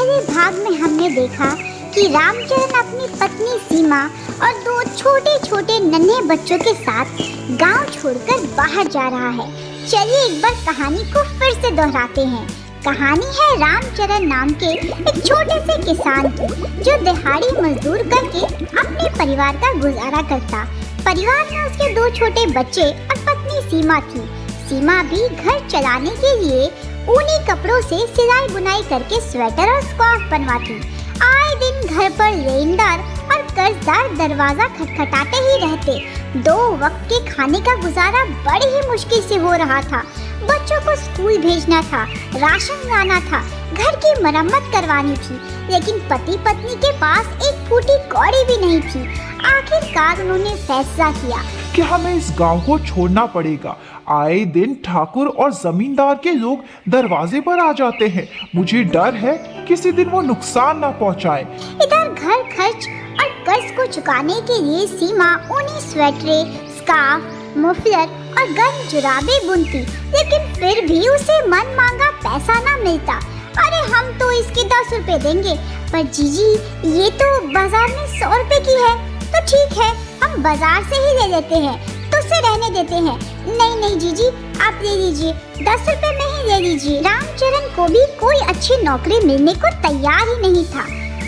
पहले भाग में हमने देखा कि रामचरण अपनी पत्नी सीमा और दो छोटे छोटे नन्हे बच्चों के साथ गांव छोड़कर बाहर जा रहा है। चलिए एक बार कहानी को फिर से दोहराते हैं। कहानी है रामचरण नाम के एक छोटे से किसान की, जो दिहाड़ी मजदूर करके अपने परिवार का गुजारा करता। परिवार में उसके दो छोटे बच्चे और पत्नी सीमा थी। सीमा भी घर चलाने के लिए ऊनी कपड़ों से सिलाई बुनाई करके स्वेटर और स्कार्फ बनवाती। आए दिन घर पर लेनदार और कर्जदार दरवाजा खटखटाते ही रहते। दो वक्त के खाने का गुजारा बड़ी ही मुश्किल से हो रहा था। बच्चों को स्कूल भेजना था, राशन लाना था, घर की मरम्मत करवानी थी, लेकिन पति पत्नी के पास एक फूटी कौड़ी भी नहीं थी। आखिरकार उन्होंने फैसला किया कि हमें इस गांव को छोड़ना पड़ेगा। आए दिन ठाकुर और जमींदार के लोग दरवाजे पर आ जाते हैं। मुझे डर है किसी दिन वो नुकसान ना पहुंचाए। इधर घर खर्च और कर्ज को चुकाने के लिए सीमा ऊनी स्वेटरें, स्कार्फ, मफलर और गर्म जुराबे बुनती, लेकिन फिर भी उसे मन मांगा पैसा ना मिलता। अरे हम तो इसके 10 रुपए देंगे, पर जीजी ये तो बाजार में 100 रुपए की है। तो ठीक है, हम बाजार से ही ले लेते हैं, तो उसे रहने देते हैं। नहीं नहीं जीजी, आप ले लीजिए, 10 रुपए में ही ले लीजिए। रामचरण को भी कोई अच्छी नौकरी मिलने को तैयार ही नहीं था।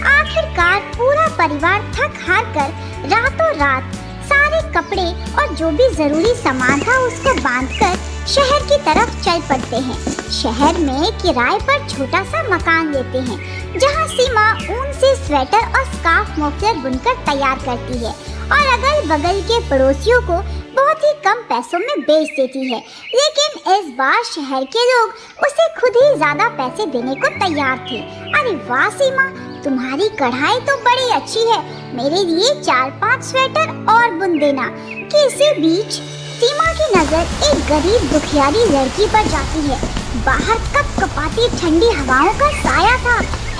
आखिरकार पूरा परिवार थक हार कर रातों रात सारे कपड़े और जो भी जरूरी सामान था उसको बांधकर शहर की तरफ चल पड़ते हैं। शहर में किराए पर छोटा सा मकान लेते हैं, जहां सीमा ऊन से स्वेटर और स्कार्फ मफलर बुनकर तैयार करती है और अगल बगल के पड़ोसियों को बहुत ही कम पैसों में बेच देती है। लेकिन इस बार शहर के लोग उसे खुद ही ज्यादा पैसे देने को तैयार थे। अरे वाह सीमा, तुम्हारी कढ़ाई तो बड़ी अच्छी है, मेरे लिए 4-5 स्वेटर और बुन देना। कि इसी बीच सीमा की नजर एक गरीब दुखियारी लड़की पर जाती है। बाहर कपकपाती ठंडी हवाओं का साया था।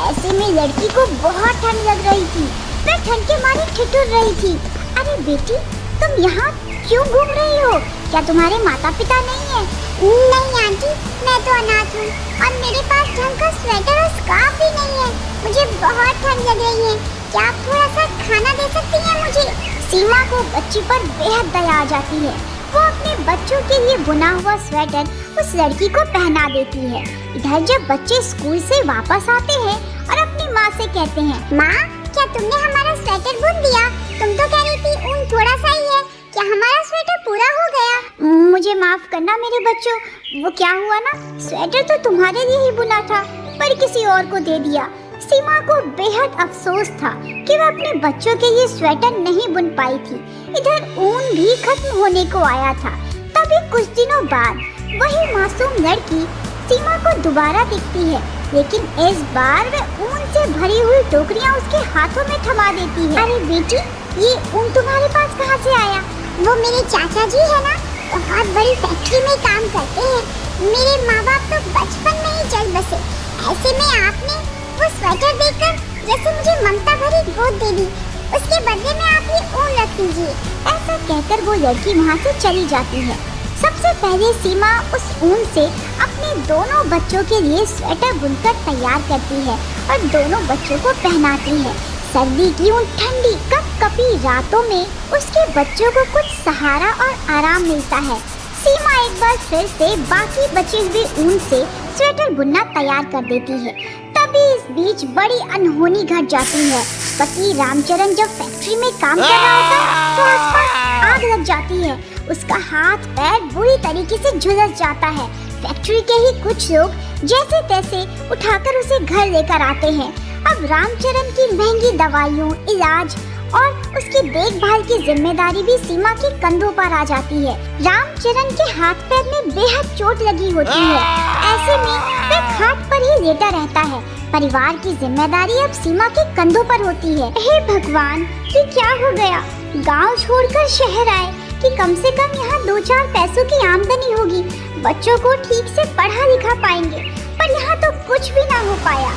ऐसे में लड़की को बहुत ठंड लग रही थी। वह ठंड के मारे ठिठुर रही थी। अरे बेटी, तुम यहाँ क्यों घूम रही हो? क्या तुम्हारे माता पिता नहीं है? नहीं आंटी, मैं तो अनाथ हूँ और मेरे पास ढंग का स्वेटर और स्कार्फ भी नहीं है। मुझे बहुत ठंड लग रही है, क्या आप थोड़ा सा खाना दे सकती हैं मुझे? सीमा को बच्ची पर बेहद दया आ जाती है। वो अपने बच्चों के लिए बुना हुआ स्वेटर उस लड़की को पहना देती है। इधर जब बच्चे स्कूल से वापस आते हैं और अपनी माँ से कहते हैं, माँ क्या तुमने हमारा स्वेटर बुन दिया? तुम तो कह रही थी ऊन थोड़ा सा ही है, क्या हमारा स्वेटर पूरा हो गया? मुझे माफ करना मेरे बच्चों, वो क्या हुआ ना, स्वेटर तो तुम्हारे लिए ही बुना था पर किसी और को दे दिया। सीमा को बेहद अफसोस था कि वह अपने बच्चों के लिए स्वेटर नहीं बुन पाई थी। इधर ऊन भी खत्म होने को आया था। तभी कुछ दिनों बाद वही मासूम लड़की सीमा को दोबारा दिखती है, लेकिन इस बार वह ऊन से भरी हुई टोकरियां उसके हाथों में थमा देती है। अरे बेटी, ये ऊन तुम्हारे पास कहाँ से आया? वो मेरे चाचा जी है ना, बहुत बड़ी फैक्ट्री में काम करते हैं। मेरे माँ बाप तो बचपन में ही चल बसे। ऐसे में आपने वो स्वेटर देकर जैसे मुझे ममता भरी गोद दे दी, उसके बदले में आप ये ऊन रख लीजिए। ऐसा कहकर वो लड़की वहाँ से चली जाती है। सबसे पहले सीमा उस ऊन से अपने दोनों बच्चों के लिए स्वेटर बुनकर तैयार करती है और दोनों बच्चों को पहनाती है। सर्दी की उन ठंडी कपकपी रातों में उसके बच्चों को कुछ सहारा और आराम मिलता है। सीमा एक बार फिर से बाकी बचे हुए ऊन से स्वेटर बुनना तैयार कर देती है। तभी इस बीच बड़ी अनहोनी घट जाती है। पति रामचरण जब फैक्ट्री में काम कर रहा होता तो आसपास आग लग जाती है। उसका हाथ पैर बुरी तरीके से झुलस जाता है। फैक्ट्री के ही कुछ लोग जैसे तैसे उठाकर उसे घर लेकर आते हैं। अब रामचरण की महंगी दवाइयों, इलाज और उसकी देखभाल की जिम्मेदारी भी सीमा के कंधों पर आ जाती है। रामचरण के हाथ पैर में बेहद चोट लगी होती है। ऐसे में वह खाट पर ही लेटा रहता है। परिवार की जिम्मेदारी अब सीमा के कंधों पर होती है। हे भगवान, ये क्या हो गया? गांव छोड़कर शहर आए कि कम से कम यहाँ 2-4 पैसों की आमदनी होगी, बच्चों को ठीक से पढ़ा लिखा पाएंगे, पर यहाँ तो कुछ भी ना हो पाया।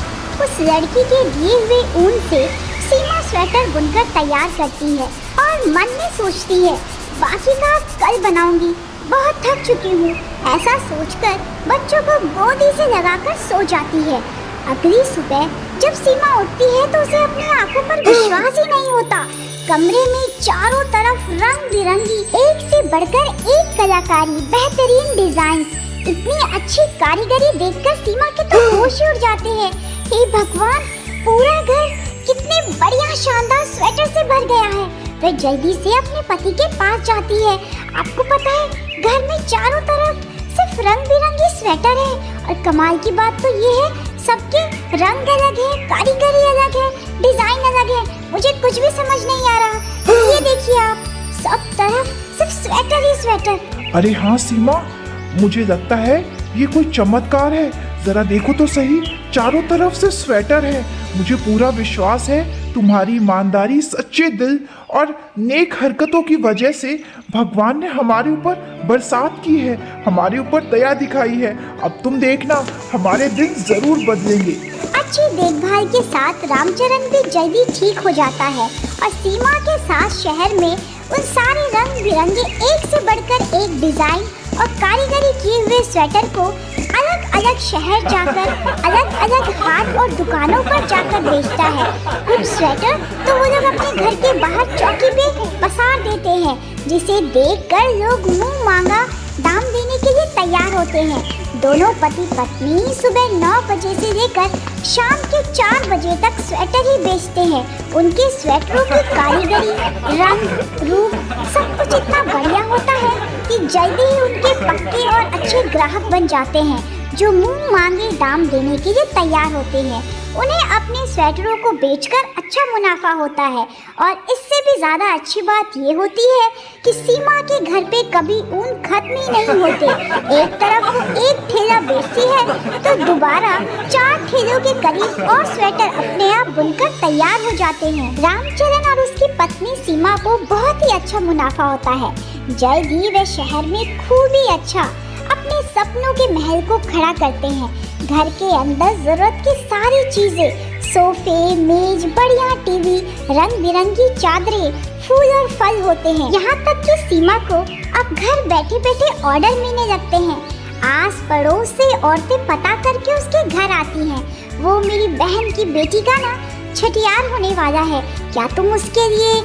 उस लड़की के दिए हुए ऊन से सीमा स्वेटर बुनकर तैयार करती है और मन में सोचती है, बाकी का कल बनाऊंगी, बहुत थक चुकी हूँ। ऐसा सोचकर बच्चों को गोदी से लगाकर सो जाती है। अगली सुबह जब सीमा उठती है तो उसे अपनी आंखों पर विश्वास ही नहीं होता। कमरे में चारों तरफ रंग बिरंगी एक से बढ़कर एक कलाकारी, बेहतरीन डिजाइन, इतनी अच्छी कारीगरी देखकर सीमा के तो होश ही उड़ जाते हैं। हे भगवान, पूरा घर कितने बढ़िया शानदार स्वेटर से भर गया है। वह जल्दी से अपने पति के पास जाती है। आपको पता है, घर में चारों तरफ सिर्फ रंग बिरंगी स्वेटर है और कमाल की बात तो ये है, सबके रंग अलग है, कारीगरी अलग है, डिजाइन अलग है। मुझे कुछ भी समझ नहीं आ रहा। ये देखिए आप, सब तरफ सिर्फ स्वेटर ही स्वेटर। अरे हाँ सीमा, मुझे लगता है ये कोई चमत्कार है। जरा देखो तो सही, चारों तरफ से स्वेटर है। मुझे पूरा विश्वास है तुम्हारी ईमानदारी, सच्चे दिल और नेक हरकतों की वजह से भगवान ने हमारे ऊपर बरसात की है, हमारे ऊपर दया दिखाई है। अब तुम देखना, हमारे दिन जरूर बदलेंगे। अच्छी देखभाल के साथ रामचरण भी जल्दी ठीक हो जाता है और सीमा के साथ शहर में उन सारे रंग बिरंगे एक से बढ़कर एक डिजाइन और कारीगरी किए हुए स्वेटर को अलग अलग शहर जाकर अलग अलग हाट और दुकानों पर जाकर बेचता है। कुछ स्वेटर तो वो लोग अपने घर के बाहर चौकी पे पसार देते हैं, जिसे देखकर लोग मुंह मांगा दाम देने के लिए तैयार होते हैं। दोनों पति पत्नी सुबह 9 बजे से लेकर शाम के 4 बजे तक स्वेटर ही बेचते हैं। उनके स्वेटरों की कारीगरी, रंग, रूप सब कुछ इतना बढ़िया होता है कि जल्दी ही उनके पक्के और अच्छे ग्राहक बन जाते हैं, जो मुंह मांगे दाम देने के लिए तैयार होते हैं। उन्हें अपने स्वेटरों को बेचकर अच्छा मुनाफा होता है और इससे भी ज्यादा अच्छी बात ये होती है कि सीमा के घर पे कभी ऊन खत्म ही नहीं होते। एक तरफ वो एक ठेला बेचती है तो दोबारा 4 ठेलों के करीब और स्वेटर अपने आप बुनकर तैयार हो जाते हैं। रामचरण और उसकी पत्नी सीमा को बहुत ही अच्छा मुनाफा होता है। जल्द ही वे शहर में खूब ही अच्छा अपने सपनों के महल को खड़ा करते हैं। घर के अंदर जरूरत की सारी चीजें, सोफे, मेज, बढ़िया टीवी, रंग बिरंगी चादरें, फूल और फल होते हैं। यहाँ तक कि सीमा को अब घर बैठे बैठे ऑर्डर मिलने लगते हैं। आस पड़ोस से औरतें पता करके उसके घर आती हैं। वो मेरी बहन की बेटी का ना छठियार होने वाला है, क्या तुम उसके लिए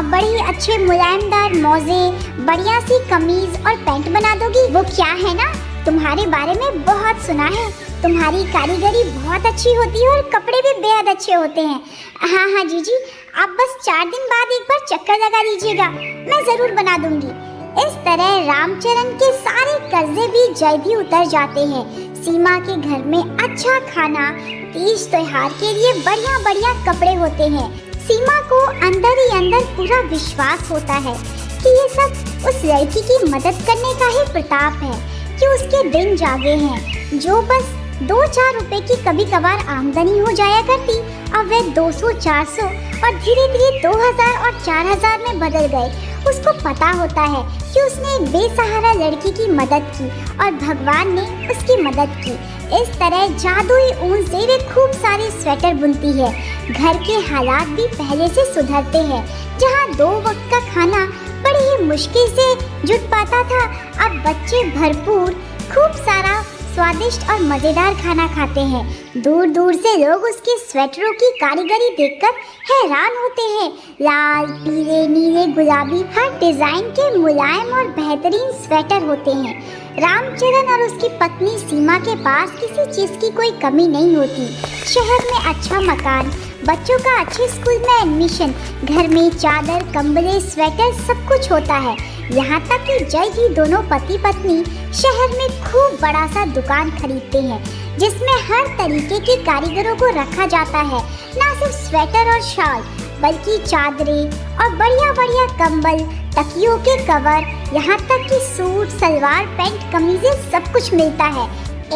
बड़ी अच्छे मुलायमदार मौजे, बढ़िया सी कमीज और पैंट बना दोगी? वो क्या है ना, तुम्हारे बारे में बहुत सुना है, तुम्हारी कारीगरी बहुत अच्छी होती है और कपड़े भी बेहद अच्छे होते हैं। हाँ हाँ जीजी, आप बस 4 दिन बाद एक बार चक्कर लगा दीजिएगा, मैं ज़रूर बना दूंगी। इस तरह रामचरण के सारे कर्जे भी जल्द ही उतर जाते हैं। सीमा के घर में अच्छा खाना, तीज त्योहार के लिए बढ़िया बढ़िया कपड़े होते हैं। सीमा को अंदर ही अंदर पूरा विश्वास होता है कि ये सब उस लड़की की मदद करने का ही प्रताप है कि उसके दिन जागे हैं। जो बस 2-4 रुपए की कभी कभार आमदनी हो जाया करती, अब वह 200-400 और धीरे धीरे 2000 और 4000 में बदल गए। उसको पता होता है कि उसने एक बेसहारा लड़की की मदद की और भगवान ने उसकी मदद की। इस तरह जादुई ऊन से वे खूब सारे स्वेटर बुनती है। घर के हालात भी पहले से सुधरते हैं। जहाँ 2 वक्त का खाना बड़ी ही मुश्किल से जुट पाता था, अब बच्चे भरपूर खूब सारा स्वादिष्ट और मजेदार खाना खाते हैं। दूर दूर से लोग उसके स्वेटरों की कारीगरी देखकर हैरान होते हैं। लाल, पीले, नीले, गुलाबी हर डिजाइन के मुलायम और बेहतरीन स्वेटर होते हैं। रामचरण और उसकी पत्नी सीमा के पास किसी चीज की कोई कमी नहीं होती। शहर में अच्छा मकान, बच्चों का अच्छे स्कूल में एडमिशन, घर में चादर, कंबले, स्वेटर सब कुछ होता है। यहाँ तक कि जल्द ही दोनों पति पत्नी शहर में खूब बड़ा सा दुकान खरीदते हैं, जिसमें हर तरीके के कारीगरों को रखा जाता है। न सिर्फ स्वेटर और शॉल, बल्कि चादरें और बढ़िया बढ़िया कंबल, तकियों के कवर, यहाँ तक कि सूट, सलवार, पैंट, कमीजें सब कुछ मिलता है।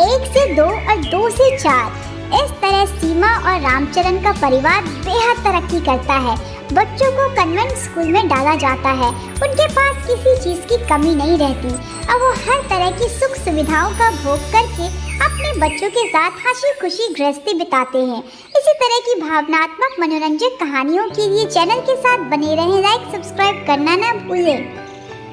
1 से 2 और 2 से 4। इस तरह सीमा और रामचरण का परिवार बेहद तरक्की करता है। बच्चों को कन्वेंट स्कूल में डाला जाता है। उनके पास किसी चीज की कमी नहीं रहती। अब वो हर तरह की सुख सुविधाओं का भोग करके अपने बच्चों के साथ हंसी खुशी गृहस्थी बिताते हैं। इसी तरह की भावनात्मक मनोरंजक कहानियों के लिए चैनल के साथ बने रहें। लाइक सब्सक्राइब करना ना भूलें।